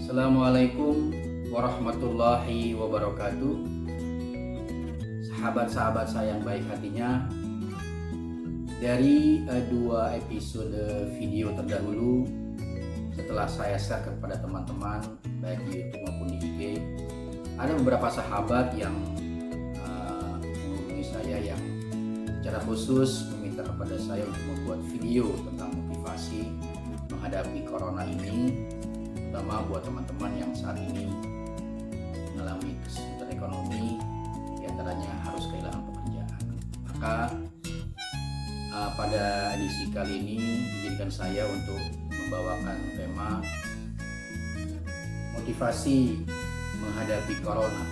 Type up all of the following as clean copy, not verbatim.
Assalamualaikum warahmatullahi wabarakatuh. Sahabat-sahabat saya yang baik hatinya, dari dua episode video terdahulu setelah saya share kepada teman-teman baik di YouTube maupun di IG, ada beberapa sahabat yang menghubungi saya yang secara khusus meminta kepada saya untuk membuat video tentang motivasi menghadapi corona ini, terutama buat teman-teman yang saat ini mengalami kesulitan ekonomi, diantaranya harus kehilangan pekerjaan. Maka pada edisi kali ini izinkan saya untuk membawakan tema motivasi menghadapi corona.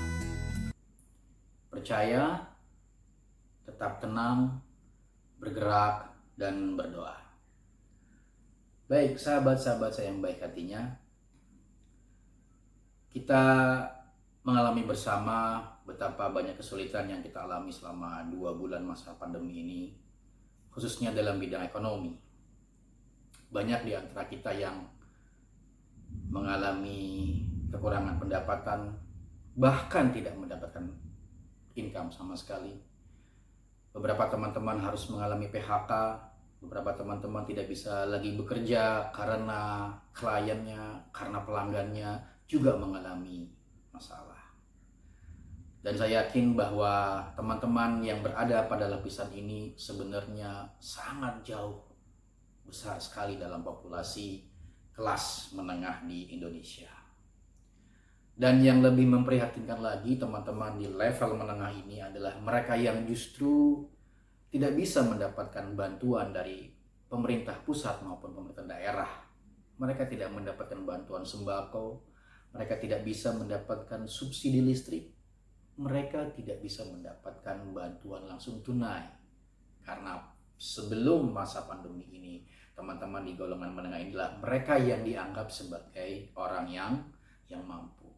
Percaya, tetap tenang, bergerak, dan berdoa. Baik, sahabat-sahabat saya yang baik hatinya, kita mengalami bersama betapa banyak kesulitan yang kita alami selama 2 bulan masa pandemi ini, khususnya dalam bidang ekonomi. Banyak di antara kita yang mengalami kekurangan pendapatan, bahkan tidak mendapatkan income sama sekali. Beberapa teman-teman harus mengalami PHK, beberapa teman-teman tidak bisa lagi bekerja karena kliennya, karena pelanggannya juga mengalami masalah. Dan saya yakin bahwa teman-teman yang berada pada lapisan ini sebenarnya sangat jauh besar sekali dalam populasi kelas menengah di Indonesia. Dan yang lebih memprihatinkan lagi, teman-teman di level menengah ini adalah mereka yang justru tidak bisa mendapatkan bantuan dari pemerintah pusat maupun pemerintah daerah. Mereka tidak mendapatkan bantuan sembako, mereka tidak bisa mendapatkan subsidi listrik, mereka tidak bisa mendapatkan bantuan langsung tunai. Karena sebelum masa pandemi ini, teman-teman di golongan menengah inilah mereka yang dianggap sebagai orang yang mampu.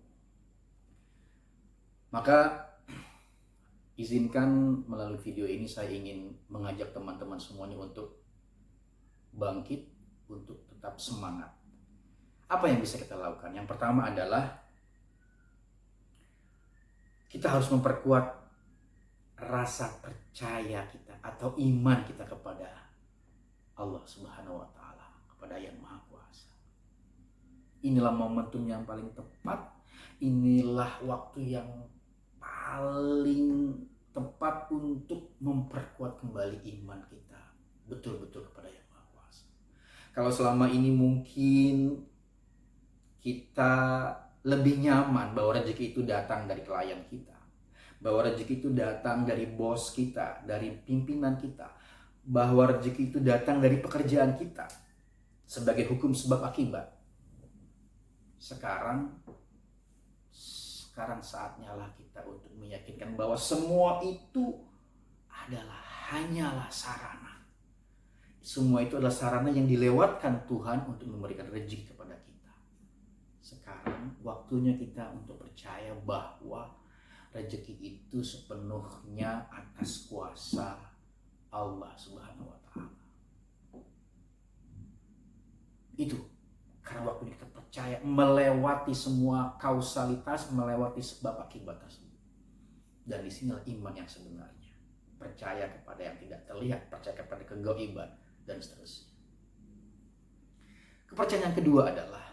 Maka izinkan melalui video ini saya ingin mengajak teman-teman semuanya untuk bangkit, untuk tetap semangat. Apa yang bisa kita lakukan? Yang pertama adalah kita harus memperkuat rasa percaya kita atau iman kita kepada Allah Subhanahu wa Ta'ala, kepada Yang Maha Kuasa. Inilah momentum yang paling tepat, inilah waktu yang paling tepat untuk memperkuat kembali iman kita betul-betul kepada Yang Maha Kuasa. Kalau selama ini mungkin kita lebih nyaman bahwa rezeki itu datang dari klien kita, bahwa rezeki itu datang dari bos kita, dari pimpinan kita, bahwa rezeki itu datang dari pekerjaan kita sebagai hukum sebab akibat. Sekarang saatnya lah kita untuk meyakinkan bahwa semua itu hanyalah sarana. Semua itu adalah sarana yang dilewatkan Tuhan untuk memberikan rezeki kepada kita. Sekarang waktunya kita untuk percaya bahwa rezeki itu sepenuhnya atas kuasa Allah Subhanahu wa Ta'ala. Itu karena waktu kita percaya melewati semua kausalitas, melewati sebab akibat tersebut. Dan disinilah iman yang sebenarnya. Percaya kepada yang tidak terlihat, percaya kepada kegaiban, dan seterusnya. Kepercayaan yang kedua adalah,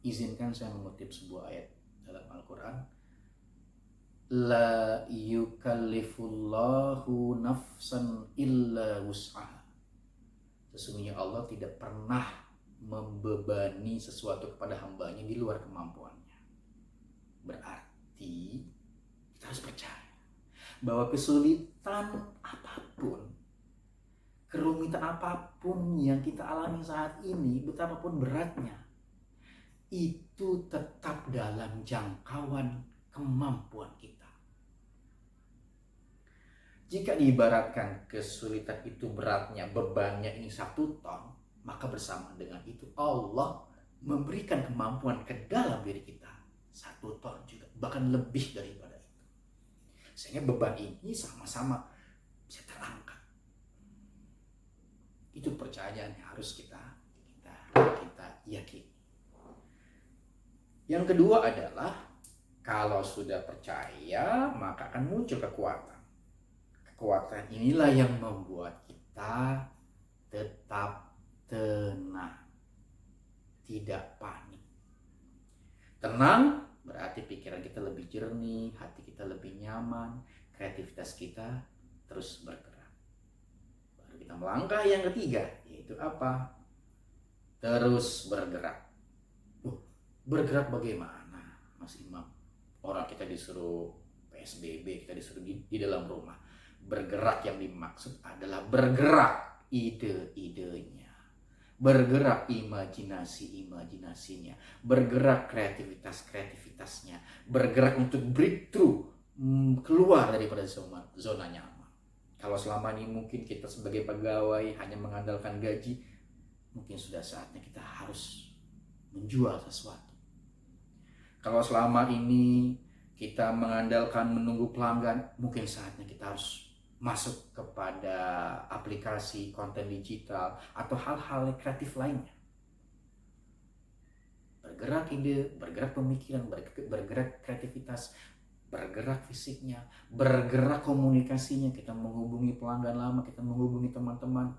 izinkan saya mengutip sebuah ayat dalam Al-Quran. La yukallifullahu nafsan illa wus'aha. Sesungguhnya Allah tidak pernah membebani sesuatu kepada hambanya di luar kemampuannya. Berarti kita harus percaya bahwa kesulitan apapun, kerumitan apapun yang kita alami saat ini, betapapun beratnya, itu tetap dalam jangkauan kemampuan kita. Jika diibaratkan kesulitan itu beratnya, bebannya ini 1 ton, maka bersama dengan itu Allah memberikan kemampuan ke dalam diri kita 1 ton juga, bahkan lebih daripada itu. Sehingga beban ini sama-sama bisa terangkat. Itu percayaan yang harus kita yakini. Yang kedua adalah kalau sudah percaya maka akan muncul kekuatan. Kekuatan inilah yang membuat kita tetap tenang, tidak panik. Tenang berarti pikiran kita lebih jernih, hati kita lebih nyaman, kreativitas kita terus bergerak. Baru kita melangkah yang ketiga, yaitu apa? Terus bergerak. Bergerak bagaimana, Mas Imam? Orang kita disuruh PSBB, kita disuruh di dalam rumah. Bergerak yang dimaksud adalah bergerak ide-idenya, bergerak imajinasi-imajinasinya, bergerak kreativitas-kreativitasnya, bergerak untuk breakthrough, keluar daripada zona nyaman. Kalau selama ini mungkin kita sebagai pegawai hanya mengandalkan gaji, mungkin sudah saatnya kita harus menjual sesuatu. Kalau selama ini kita mengandalkan menunggu pelanggan, mungkin saatnya kita harus masuk kepada aplikasi konten digital atau hal-hal kreatif lainnya. Bergerak ide, bergerak pemikiran, bergerak kreativitas, bergerak fisiknya, bergerak komunikasinya. Kita menghubungi pelanggan lama, kita menghubungi teman-teman.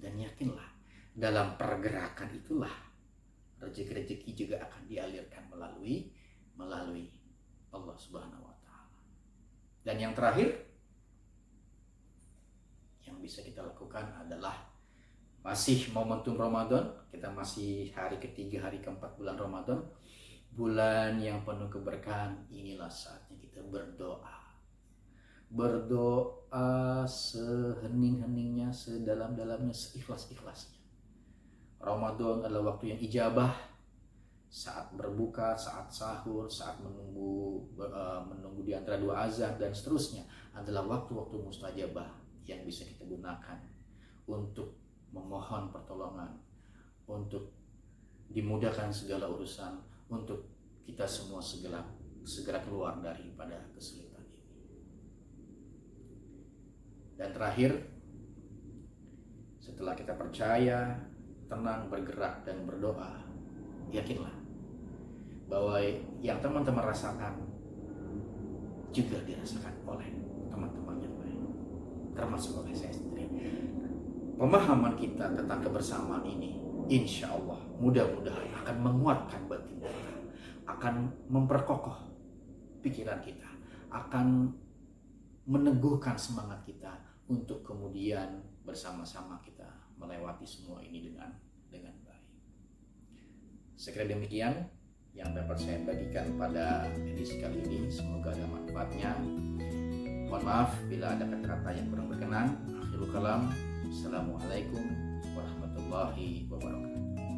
Dan yakinlah, dalam pergerakan itulah rezeki-rezeki juga akan dialirkan melalui Allah Subhanahu wa Ta'ala. Dan yang terakhir yang bisa kita lakukan adalah masih momentum Ramadan, kita masih hari ketiga, hari keempat bulan Ramadan, bulan yang penuh keberkahan. Inilah saatnya kita berdoa. Berdoa sehening-heningnya, sedalam-dalamnya, seikhlas-ikhlasnya. Ramadan adalah waktu yang ijabah, saat berbuka, saat sahur, saat menunggu di antara dua azan dan seterusnya adalah waktu-waktu mustajabah yang bisa kita gunakan untuk memohon pertolongan, untuk dimudahkan segala urusan, untuk kita semua segera keluar daripada kesulitan ini. Dan terakhir, setelah kita percaya, tenang, bergerak, dan berdoa, yakinlah bahwa yang teman-teman rasakan juga dirasakan oleh teman-teman yang lain, termasuk oleh saya sendiri. Pemahaman kita tentang kebersamaan ini, insya Allah, mudah-mudahan akan menguatkan batin kita, akan memperkokoh pikiran kita, akan meneguhkan semangat kita untuk kemudian bersama-sama kita melewati semua ini dengan baik. Sekira demikian yang dapat saya bagikan pada edisi kali ini. Semoga ada manfaatnya. Mohon maaf bila ada kata-kata yang kurang berkenan. Akhirul kalam. Assalamualaikum warahmatullahi wabarakatuh.